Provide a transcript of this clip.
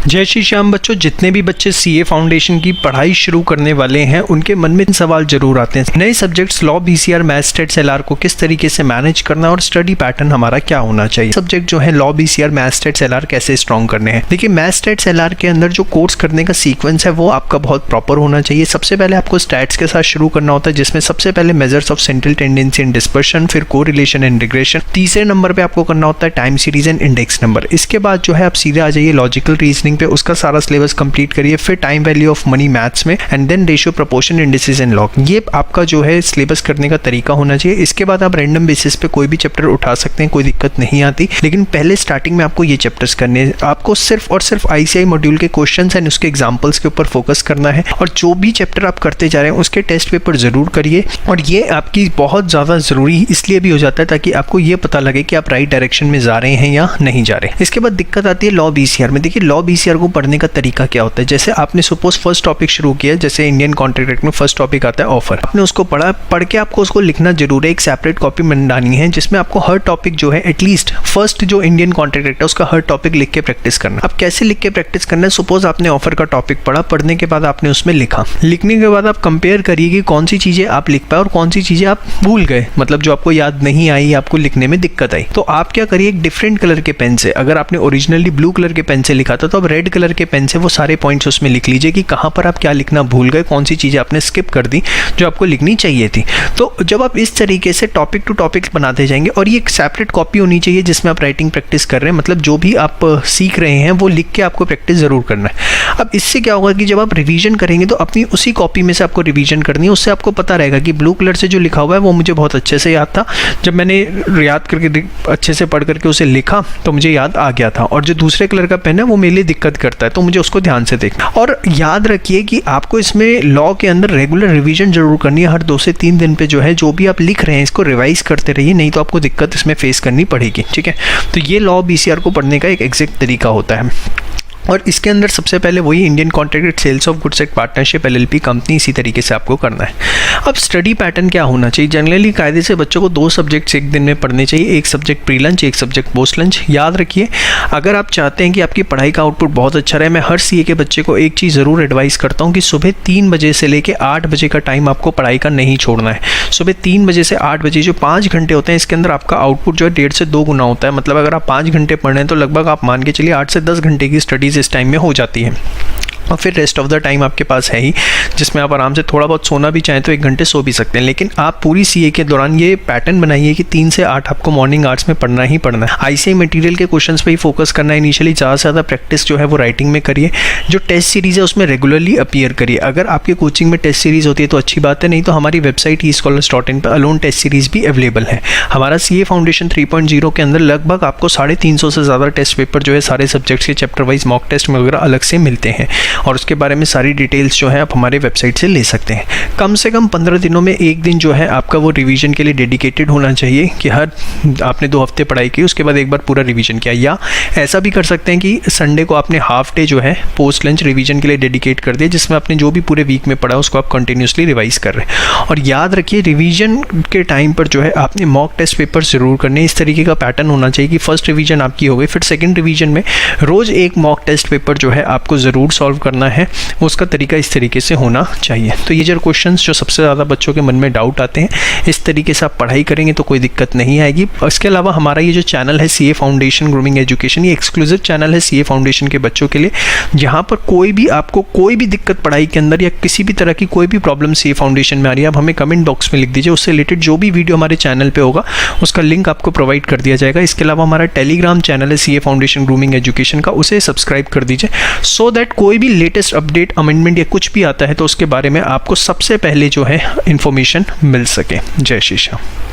जय श्री श्याम बच्चों, जितने भी बच्चे सीए फाउंडेशन की पढ़ाई शुरू करने वाले हैं उनके मन में सवाल जरूर आते हैं। नए subjects law, BCR, maths, stats, LR को किस तरीके से मैनेज करना और स्टडी पैटर्न हमारा क्या होना चाहिए। सब्जेक्ट जो है law, BCR, maths, stats, LR कैसे स्ट्रॉन्ग करने हैं। देखिए, मैथ्स, स्टैट्स, एलआर के अंदर जो कोर्स करने का सीक्वेंस है वो आपका बहुत प्रॉपर होना चाहिए। सबसे पहले आपको स्टैट्स के साथ शुरू करना होता है, जिसमें सबसे पहले measures of central tendency and dispersion, फिर कोरिलेशन एंड रिग्रेशन। तीसरे नंबर पे आपको करना होता है time series and index number. इसके बाद जो है आप सीधे आ जाइए लॉजिकल रीजनिंग पे, उसका सारा सिलेबस कंप्लीट करिए। फिर time value of money maths में, and then ratio, proportion, indices and log. ये आपका जो है सिलेबस करने का तरीका होना चाहिए। इसके बाद आप रैंडम बेसिस पे कोई भी चैप्टर उठा सकते हैं, कोई दिक्कत नहीं आती। लेकिन पहले स्टार्टिंग में आपको ये चैप्टर्स करने हैं। आपको सिर्फ और सिर्फ आईसीआई मॉड्यूल के क्वेश्चंस एंड उसके एग्जांपल्स के ऊपर फोकस करना है, और जो भी चैप्टर आप करते जा रहे हैं उसके टेस्ट पेपर जरूर करिए। और ये आपकी बहुत ज़्यादा ज़रूरी इसलिए भी हो जाता है ताकि आपको ये पता लगे कि आप राइट डायरेक्शन में जा रहे हैं या नहीं जा रहे। इसके बाद दिक्कत आती है लॉ बीसीआर में। देखिए, लॉ बीसीआर को पढ़ने का तरीका क्या होता है। जैसे आपने सपोज फर्स्ट टॉपिक शुरू किया, जैसे इंडियन कॉन्ट्रैक्ट एक्ट में फर्स्ट टॉपिक आता है ऑफर। आपने उसको पढ़ के आपको उसको लिखना जरूर है। एक सेपरेट कॉपी बनानी है जिसमें आपको हर टॉपिक जो है एटलीस्ट फर्स्ट जो इंडियन कॉन्ट्रैक्ट एक्ट है उसका हर टॉपिक लिख के प्रैक्टिस करना। अब कैसे लिख के प्रैक्टिस करना है, सपोज आपने ऑफर का टॉपिक पढ़ा, पढ़ने के बाद आपने उसमें लिखा। लिखने के बाद आप कंपेयर करिए कि कौन सी चीजें आप लिख पाए और कौन सी चीजें आप भूल गए, मतलब जो आपको याद नहीं आई, आपको लिखने में दिक्कत आई। तो आप क्या करिए, एक डिफरेंट कलर के पेन से, अगर आपने ओरिजिनली ब्लू कलर के पेन से लिखा था तो अब रेड कलर के पेन से वो सारे पॉइंट्स उसमें लिख लीजिए कि कहाँ पर आप क्या लिखना भूल गए, कौन सी चीज़ें आपने स्किप कर दी जो आपको लिखनी चाहिए थी। तो जब आप इस तरीके से टॉपिक टू टॉपिक बनाते जाएंगे, और ये एक सेपरेट कॉपी होनी चाहिए जिसमें आप राइटिंग प्रैक्टिस कर रहे हैं, मतलब जो भी आप सीख रहे हैं वो लिख के आपको प्रैक्टिस जरूर करना है। अब इससे क्या होगा कि जब आप रिवीजन करेंगे तो अपनी उसी कॉपी में से आपको रिवीजन करनी है। उससे आपको पता रहेगा कि ब्लू कलर से जो लिखा हुआ है वो मुझे बहुत अच्छे से याद था, जब मैंने याद करके अच्छे से पढ़ करके उसे लिखा तो मुझे याद आ गया था। और जो दूसरे कलर का पेन है वो मेरे लिए दिक्कत करता है, तो मुझे उसको ध्यान से देखना। और याद रखिए कि आपको इसमें लॉ के अंदर रेगुलर रिवीजन जरूर करनी है। हर 2 से 3 दिन पे जो है जो भी आप लिख रहे हैं इसको रिवाइज करते रहिए, नहीं तो आपको दिक्कत इसमें फेस करनी पड़ेगी। ठीक है, तो ये लॉ बीसीआर को पढ़ने का एक एग्जैक्ट तरीका होता है। और इसके अंदर सबसे पहले वही Indian contract sales of goods act partnership LLP company, इसी तरीके से आपको करना है। अब स्टडी पैटर्न क्या होना चाहिए। जनरली कायदे से बच्चों को 2 सब्जेक्ट्स एक दिन में पढ़ने चाहिए, एक सब्जेक्ट प्री लंच, एक सब्जेक्ट पोस्ट लंच। याद रखिए, अगर आप चाहते हैं कि आपकी पढ़ाई का आउटपुट बहुत अच्छा रहे, मैं हर सीए के बच्चे को एक चीज़ ज़रूर एडवाइस करता हूँ कि सुबह 3 बजे से लेकर 8 बजे का टाइम आपको पढ़ाई का नहीं छोड़ना है। सुबह 3 बजे से 8 बजे जो 5 घंटे होते हैं, इसके अंदर आपका आउटपुट जो है 1.5 से 2 गुना होता है। मतलब अगर आप 5 घंटे पढ़ रहे हैं तो लगभग आप मान के चलिए 8 से 10 घंटे की स्टडीज़ इस टाइम में हो जाती है। और फिर रेस्ट ऑफ द टाइम आपके पास है ही, जिसमें आप आराम से थोड़ा बहुत सोना भी चाहें तो 1 घंटे सो भी सकते हैं। लेकिन आप पूरी सीए के दौरान ये पैटर्न बनाइए कि 3 से 8 आपको मॉर्निंग आवर्स में पढ़ना ही पढ़ना है। आईसीआई मटेरियल के क्वेश्चंस पे ही फोकस करना है इनिशियली। ज़्यादा से ज़्यादा प्रैक्टिस जो है वो राइटिंग में करिए। जो टेस्ट सीरीज़ है उसमें रेगुलरली अपीयर करिए। अगर आपके कोचिंग में टेस्ट सीरीज़ होती है तो अच्छी बात है, नहीं तो हमारी वेबसाइट eScholars.in पर अलोन टेस्ट सीरीज़ भी अवेलेबल है। हमारा सीए फाउंडेशन 3.0 के अंदर लगभग आपको 350 से ज़्यादा टेस्ट पेपर जो है सारे सब्जेक्ट्स के चैप्टर वाइज मॉक टेस्ट वगैरह अलग से मिलते हैं, और उसके बारे में सारी डिटेल्स जो है आप हमारे वेबसाइट से ले सकते हैं। कम से कम 15 दिनों में एक दिन जो है आपका वो रिवीजन के लिए डेडिकेटेड होना चाहिए कि हर आपने 2 हफ्ते पढ़ाई की, उसके बाद एक बार पूरा रिवीजन किया। या ऐसा भी कर सकते हैं कि संडे को आपने हाफ डे जो है पोस्ट लंच रिवीजन के लिए डेडिकेट कर दिया, जिसमें आपने जो भी पूरे वीक में पढ़ा उसको आप कंटिन्यूसली रिवाइज कर रहे हैं। और याद रखिए, रिवीजन के टाइम पर जो है आपने मॉक टेस्ट पेपर जरूर करने। इस तरीके का पैटर्न होना चाहिए कि फर्स्ट रिवीजन आपकी हो गई, फिर सेकेंड रिवीजन में रोज़ एक मॉक टेस्ट पेपर जो है आपको ज़रूर सॉल्व करना है। उसका तरीका इस तरीके से होना चाहिए। तो ये जो क्वेश्चंस जो सबसे ज़्यादा बच्चों के मन में डाउट आते हैं, इस तरीके से आप पढ़ाई करेंगे तो कोई दिक्कत नहीं आएगी। इसके अलावा हमारा ये जो चैनल है सीए फाउंडेशन ग्रूमिंग एजुकेशन, ये एक्सक्लूसिव चैनल है सीए फाउंडेशन के बच्चों के लिए, जहाँ पर कोई भी आपको कोई भी दिक्कत पढ़ाई के अंदर या किसी भी तरह की कोई भी प्रॉब्लम सीए फाउंडेशन में आ रही है, आप हमें कमेंट बॉक्स में लिख दीजिए। उससे रिलेटेड जो भी वीडियो हमारे चैनल पर होगा उसका लिंक आपको प्रोवाइड कर दिया जाएगा। इसके अलावा हमारा टेलीग्राम चैनल है सीए फाउंडेशन ग्रूमिंग एजुकेशन का, उसे सब्सक्राइब कर दीजिए, सो दैट कोई भी लेटेस्ट अपडेट, अमेंडमेंट या कुछ भी आता है तो उसके बारे में आपको सबसे पहले जो है इंफॉर्मेशन मिल सके। जय श्री श्याम।